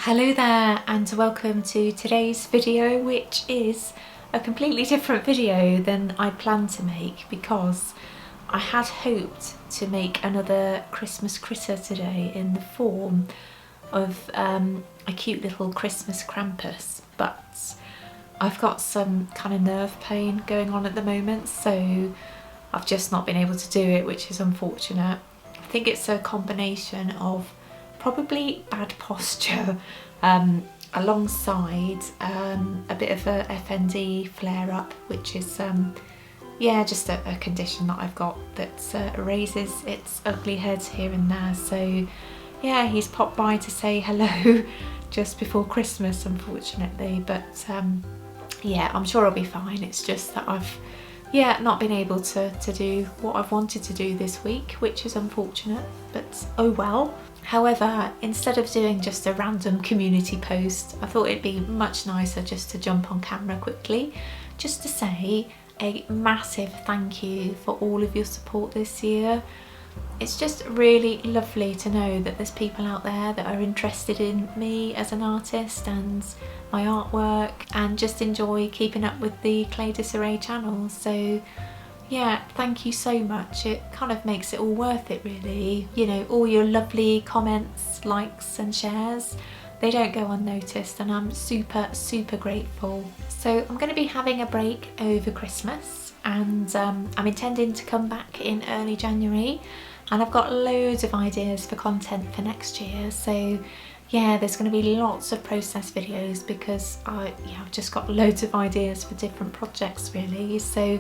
Hello there and welcome to today's video, which is a completely different video than I planned to make because I had hoped to make another Christmas critter today in the form of a cute little Christmas Krampus, but I've got some kind of nerve pain going on at the moment, so I've just not been able to do it, which is unfortunate. I think it's a combination of probably bad posture alongside a bit of a FND flare-up, which is yeah, just a condition that I've got that raises its ugly head here and there. So yeah, he's popped by to say hello just before Christmas, unfortunately, but yeah, I'm sure I'll be fine. It's just that I've not been able to do what I've wanted to do this week, which is unfortunate, but oh well. However, instead of doing just a random community post, I thought it'd be much nicer just to jump on camera quickly, just to say a massive thank you for all of your support this year. It's just really lovely to know that there's people out there that are interested in me as an artist and my artwork and just enjoy keeping up with the Clay Disarray channel. So yeah, thank you so much. It kind of makes it all worth it, really. You know, all your lovely comments, likes and shares, they don't go unnoticed, and I'm super grateful. So I'm going to be having a break over Christmas, and I'm intending to come back in early January, and I've got loads of ideas for content for next year. So yeah, there's going to be lots of process videos because I've just got loads of ideas for different projects, really. So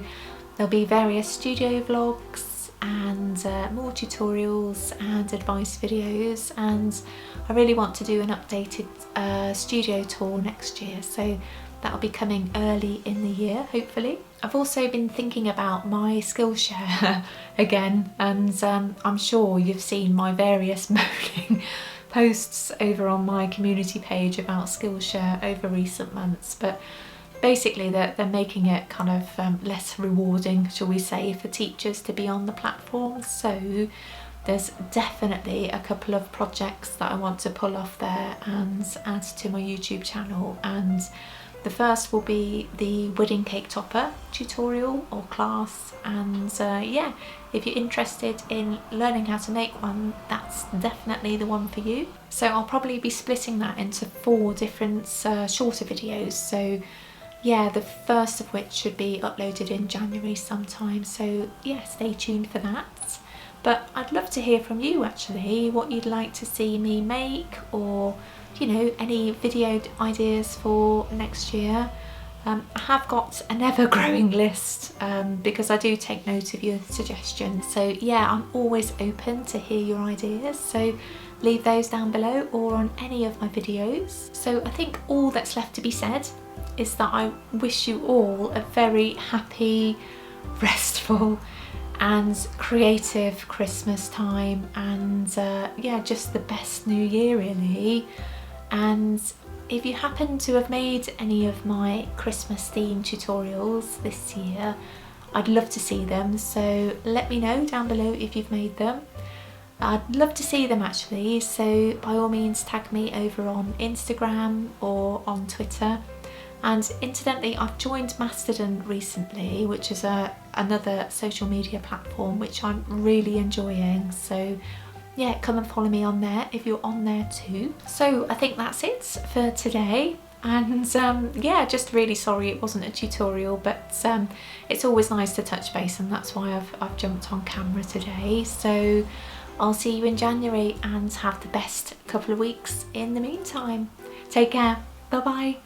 there'll be various studio vlogs and more tutorials and advice videos, and I really want to do an updated studio tour next year, so that'll be coming early in the year, hopefully. I've also been thinking about my Skillshare again, and I'm sure you've seen my various moaning posts over on my community page about Skillshare over recent months, but basically they're making it kind of less rewarding, shall we say, for teachers to be on the platform. So there's definitely a couple of projects that I want to pull off there and add to my YouTube channel, and the first will be the wedding cake topper tutorial or class, and yeah, if you're interested in learning how to make one, that's definitely the one for you. So I'll probably be splitting that into 4 different shorter videos, so yeah, the first of which should be uploaded in January sometime, so yeah, stay tuned for that. But I'd love to hear from you actually, what you'd like to see me make, or you know, any video ideas for next year. I have got an ever-growing list because I do take note of your suggestions, so yeah, I'm always open to hear your ideas, so leave those down below or on any of my videos. So I think all that's left to be said is that I wish you all a very happy, restful and creative Christmas time, and yeah, just the best new year, really. And if you happen to have made any of my Christmas themed tutorials this year, I'd love to see them, so let me know down below if you've made them. I'd love to see them actually, so by all means tag me over on Instagram or on Twitter. And incidentally, I've joined Mastodon recently, which is another social media platform which I'm really enjoying, so yeah, come and follow me on there if you're on there too. So I think that's it for today, and yeah, just really sorry it wasn't a tutorial, but it's always nice to touch base, and that's why I've jumped on camera today. So I'll see you in January, and have the best couple of weeks in the meantime. Take care, bye bye.